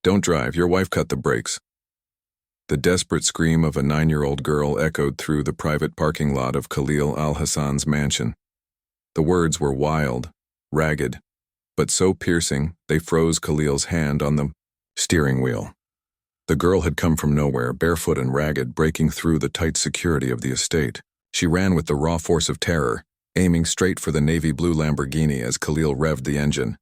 Don't drive, your wife cut the brakes. The desperate scream of a 9-year-old girl echoed through the private parking lot of Khalil al-Hassan's mansion. The words were wild, ragged, but so piercing they froze Khalil's hand on the steering wheel. The girl had come from nowhere, barefoot and ragged, breaking through the tight security of the estate. She ran with the raw force of terror, aiming straight for the navy blue Lamborghini as Khalil revved the engine.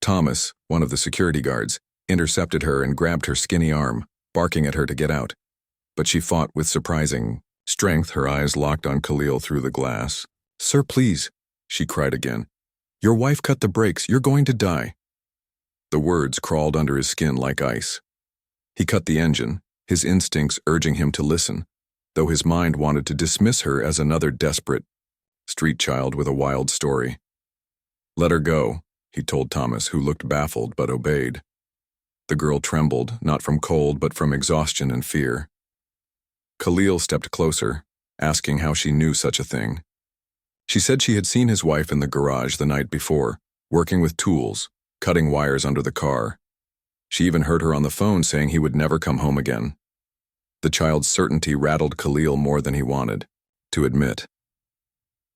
Thomas, one of the security guards, intercepted her and grabbed her skinny arm, barking at her to get out. But she fought with surprising strength, her eyes locked on Khalil through the glass. "Sir, please," she cried again. "Your wife cut the brakes. You're going to die." The words crawled under his skin like ice. He cut the engine, his instincts urging him to listen, though his mind wanted to dismiss her as another desperate street child with a wild story. "Let her go," he told Thomas, who looked baffled but obeyed. The girl trembled, not from cold but from exhaustion and fear. Khalil stepped closer, asking how she knew such a thing. She said she had seen his wife in the garage the night before, working with tools, cutting wires under the car. She even heard her on the phone saying he would never come home again. The child's certainty rattled Khalil more than he wanted to admit.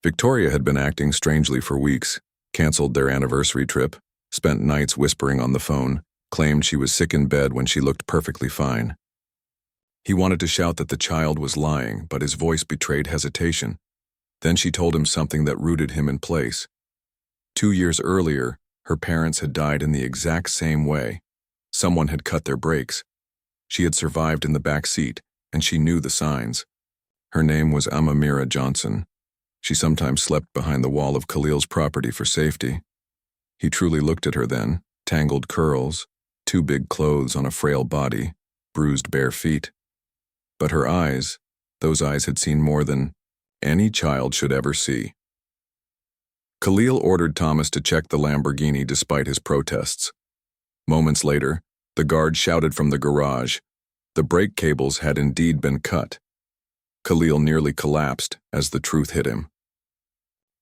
Victoria had been acting strangely for weeks, canceled their anniversary trip, spent nights whispering on the phone, claimed she was sick in bed when she looked perfectly fine. He wanted to shout that the child was lying, but his voice betrayed hesitation. Then she told him something that rooted him in place. 2 years earlier, her parents had died in the exact same way. Someone had cut their brakes. She had survived in the back seat, and she knew the signs. Her name was Amamira Johnson. She sometimes slept behind the wall of Khalil's property for safety. He truly looked at her then, tangled curls, too big clothes on a frail body, bruised bare feet. But her eyes, those eyes had seen more than any child should ever see. Khalil ordered Thomas to check the Lamborghini despite his protests. Moments later, the guard shouted from the garage. The brake cables had indeed been cut. Khalil nearly collapsed as the truth hit him.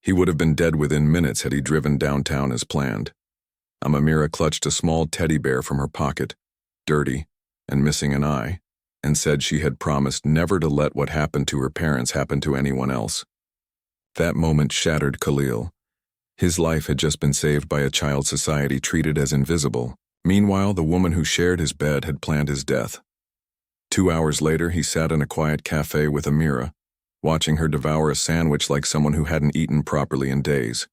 He would have been dead within minutes had he driven downtown as planned. Amamira clutched a small teddy bear from her pocket, dirty and missing an eye, and said she had promised never to let what happened to her parents happen to anyone else. That moment shattered Khalil. His life had just been saved by a child society treated as invisible. Meanwhile, the woman who shared his bed had planned his death. 2 hours later, he sat in a quiet cafe with Amira, watching her devour a sandwich like someone who hadn't eaten properly in days.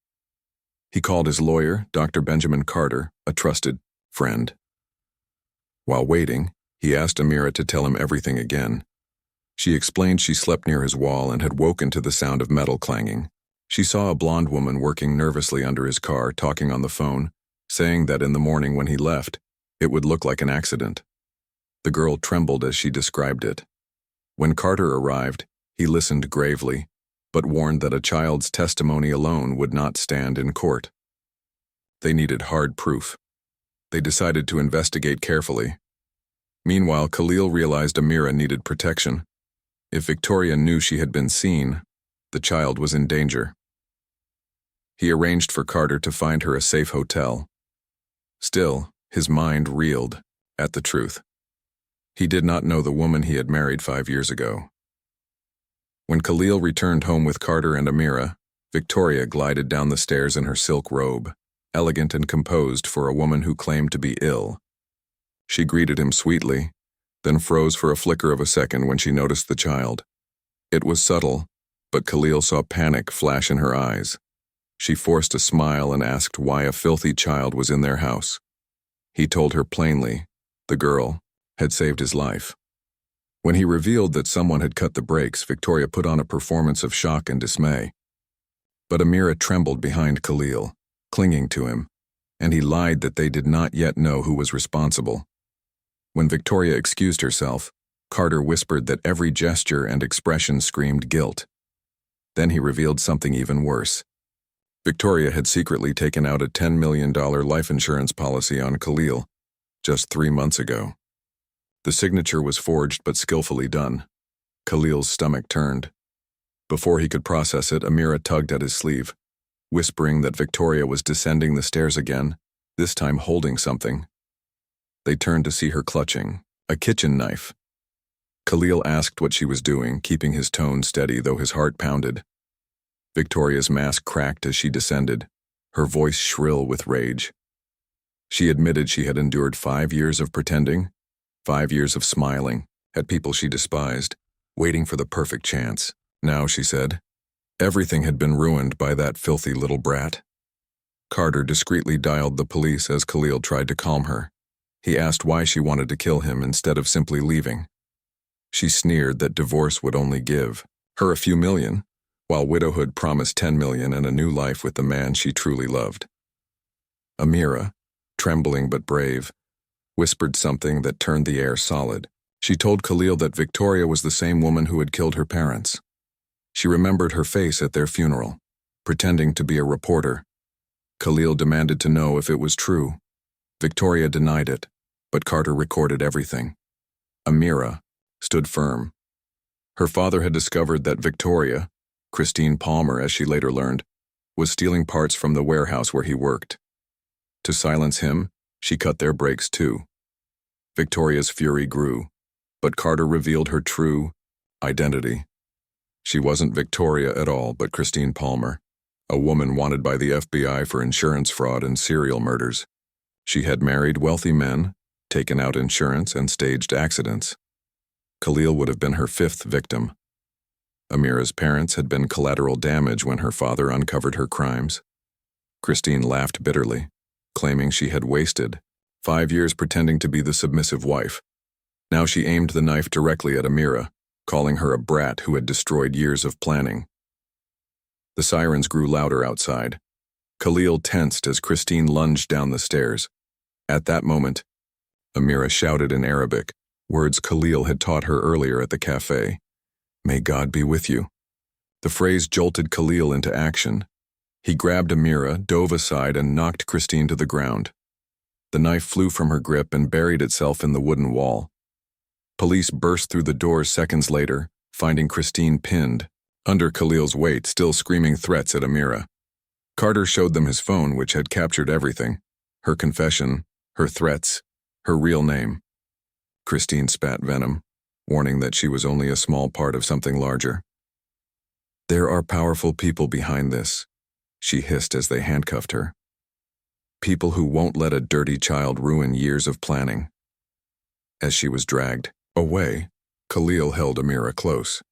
He called his lawyer, Dr. Benjamin Carter, a trusted friend. While waiting, he asked Amira to tell him everything again. She explained she slept near his wall and had woken to the sound of metal clanging. She saw a blonde woman working nervously under his car, talking on the phone, saying that in the morning when he left, it would look like an accident. The girl trembled as she described it. When Carter arrived, he listened gravely, but warned that a child's testimony alone would not stand in court. They needed hard proof. They decided to investigate carefully. Meanwhile, Khalil realized Amira needed protection. If Victoria knew she had been seen, the child was in danger. He arranged for Carter to find her a safe hotel. Still, his mind reeled at the truth. He did not know the woman he had married 5 years ago. When Khalil returned home with Carter and Amira, Victoria glided down the stairs in her silk robe, elegant and composed for a woman who claimed to be ill. She greeted him sweetly, then froze for a flicker of a second when she noticed the child. It was subtle, but Khalil saw panic flash in her eyes. She forced a smile and asked why a filthy child was in their house. He told her plainly, the girl, had saved his life. When he revealed that someone had cut the brakes, Victoria put on a performance of shock and dismay. But Amira trembled behind Khalil, clinging to him, and he lied that they did not yet know who was responsible. When Victoria excused herself, Carter whispered that every gesture and expression screamed guilt. Then he revealed something even worse. Victoria had secretly taken out a $10 million life insurance policy on Khalil just 3 months ago. The signature was forged but skillfully done. Khalil's stomach turned. Before he could process it, Amira tugged at his sleeve, whispering that Victoria was descending the stairs again, this time holding something. They turned to see her clutching a kitchen knife. Khalil asked what she was doing, keeping his tone steady though his heart pounded. Victoria's mask cracked as she descended, her voice shrill with rage. She admitted she had endured 5 years of pretending, 5 years of smiling at people she despised, waiting for the perfect chance. Now, she said, everything had been ruined by that filthy little brat. Carter discreetly dialed the police as Khalil tried to calm her. He asked why she wanted to kill him instead of simply leaving. She sneered that divorce would only give her a few million, while widowhood promised 10 million and a new life with the man she truly loved. Amira, trembling but brave, whispered something that turned the air solid. She told Khalil that Victoria was the same woman who had killed her parents. She remembered her face at their funeral, pretending to be a reporter. Khalil demanded to know if it was true. Victoria denied it, but Carter recorded everything. Amira stood firm. Her father had discovered that Victoria, Christine Palmer as she later learned, was stealing parts from the warehouse where he worked. To silence him, she cut their brakes too. Victoria's fury grew, but Carter revealed her true identity. She wasn't Victoria at all, but Christine Palmer, a woman wanted by the FBI for insurance fraud and serial murders. She had married wealthy men, taken out insurance, and staged accidents. Khalil would have been her 5th victim. Amira's parents had been collateral damage when her father uncovered her crimes. Christine laughed bitterly, claiming she had wasted 5 years pretending to be the submissive wife. Now she aimed the knife directly at Amira, calling her a brat who had destroyed years of planning. The sirens grew louder outside. Khalil tensed as Christine lunged down the stairs. At that moment, Amira shouted in Arabic, words Khalil had taught her earlier at the cafe. "May God be with you." The phrase jolted Khalil into action. He grabbed Amira, dove aside, and knocked Christine to the ground. The knife flew from her grip and buried itself in the wooden wall. Police burst through the doors seconds later, finding Christine pinned, under Khalil's weight, still screaming threats at Amira. Carter showed them his phone, which had captured everything: her confession, her threats, her real name. Christine spat venom, warning that she was only a small part of something larger. "There are powerful people behind this," she hissed as they handcuffed her. "People who won't let a dirty child ruin years of planning." As she was dragged away, Khalil held Amira close.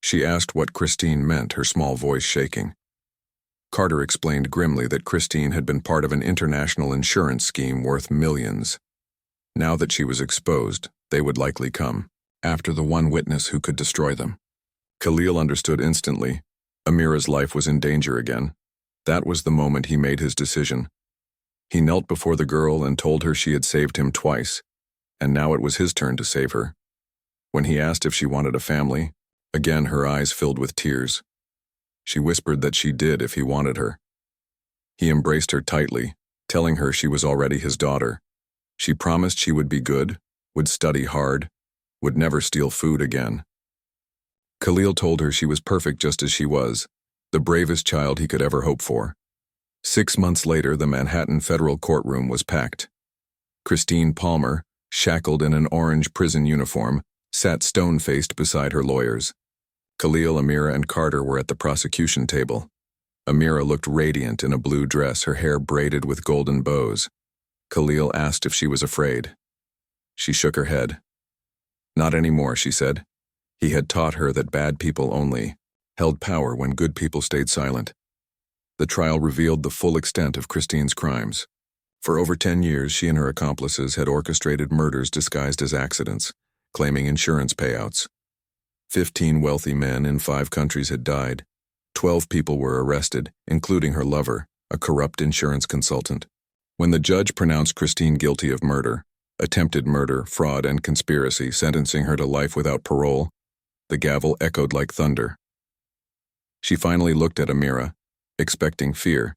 She asked what Christine meant, her small voice shaking. Carter explained grimly that Christine had been part of an international insurance scheme worth millions. Now that she was exposed, they would likely come after the one witness who could destroy them. Khalil understood instantly. Amira's life was in danger again. That was the moment he made his decision. He knelt before the girl and told her she had saved him twice, and now it was his turn to save her. When he asked if she wanted a family, again her eyes filled with tears. She whispered that she did if he wanted her. He embraced her tightly, telling her she was already his daughter. She promised she would be good, would study hard, would never steal food again. Khalil told her she was perfect just as she was, the bravest child he could ever hope for. 6 months later, the Manhattan federal courtroom was packed. Christine Palmer, shackled in an orange prison uniform, sat stone-faced beside her lawyers. Khalil, Amira, and Carter were at the prosecution table. Amira looked radiant in a blue dress, her hair braided with golden bows. Khalil asked if she was afraid. She shook her head. "Not anymore," she said. He had taught her that bad people only held power when good people stayed silent. The trial revealed the full extent of Christine's crimes. For over 10 years, she and her accomplices had orchestrated murders disguised as accidents, claiming insurance payouts. 15 wealthy men in 5 countries had died. 12 people were arrested, including her lover, a corrupt insurance consultant. When the judge pronounced Christine guilty of murder, attempted murder, fraud, and conspiracy, sentencing her to life without parole, the gavel echoed like thunder. She finally looked at Amira, expecting fear,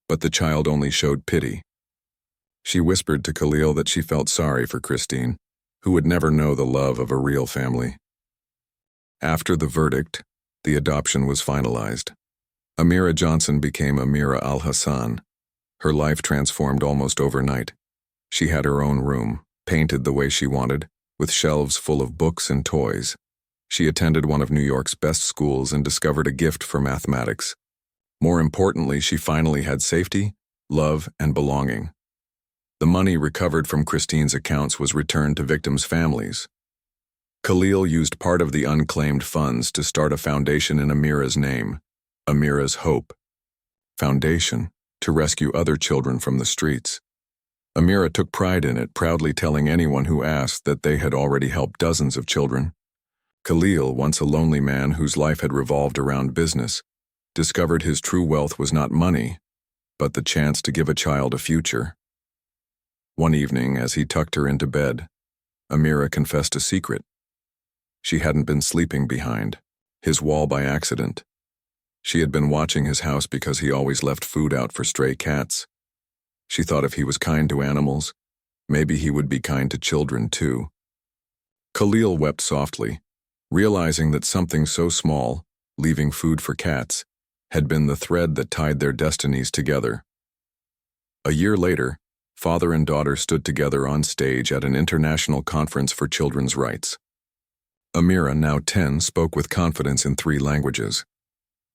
but the child only showed pity. She whispered to Khalil that she felt sorry for Christine, who would never know the love of a real family. After the verdict, the adoption was finalized. Amira Johnson became Amira Al-Hassan. Her life transformed almost overnight. She had her own room, painted the way she wanted, with shelves full of books and toys. She attended one of New York's best schools and discovered a gift for mathematics. More importantly, she finally had safety, love, and belonging. The money recovered from Christine's accounts was returned to victims' families. Khalil used part of the unclaimed funds to start a foundation in Amira's name, Amira's Hope Foundation, to rescue other children from the streets. Amira took pride in it, proudly telling anyone who asked that they had already helped dozens of children. Khalil, once a lonely man whose life had revolved around business, discovered his true wealth was not money, but the chance to give a child a future. One evening, as he tucked her into bed, Amira confessed a secret. She hadn't been sleeping behind his wall by accident. She had been watching his house because he always left food out for stray cats. She thought if he was kind to animals, maybe he would be kind to children too. Khalil wept softly, realizing that something so small, leaving food for cats, had been the thread that tied their destinies together. A year later, father and daughter stood together on stage at an international conference for children's rights. Amira, now 10, spoke with confidence in 3 languages.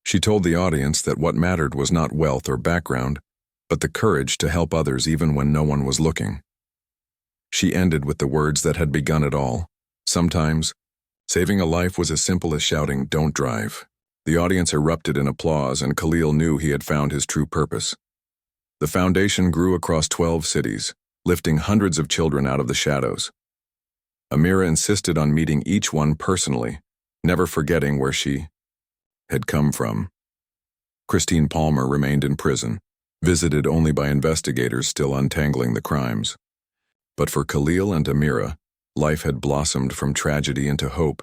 She told the audience that what mattered was not wealth or background, but the courage to help others even when no one was looking. She ended with the words that had begun it all. Sometimes, saving a life was as simple as shouting, "Don't drive." The audience erupted in applause, and Khalil knew he had found his true purpose. The foundation grew across 12 cities, lifting hundreds of children out of the shadows. Amira insisted on meeting each one personally, never forgetting where she had come from. Christine Palmer remained in prison, visited only by investigators still untangling the crimes. But for Khalil and Amira, life had blossomed from tragedy into hope.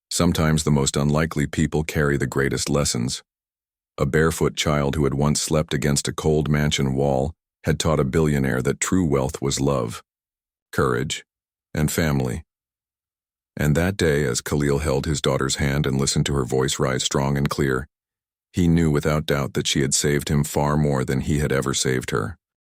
Sometimes the most unlikely people carry the greatest lessons. A barefoot child who had once slept against a cold mansion wall had taught a billionaire that true wealth was love, courage, and family. And that day, as Khalil held his daughter's hand and listened to her voice rise strong and clear, he knew without doubt that she had saved him far more than he had ever saved her.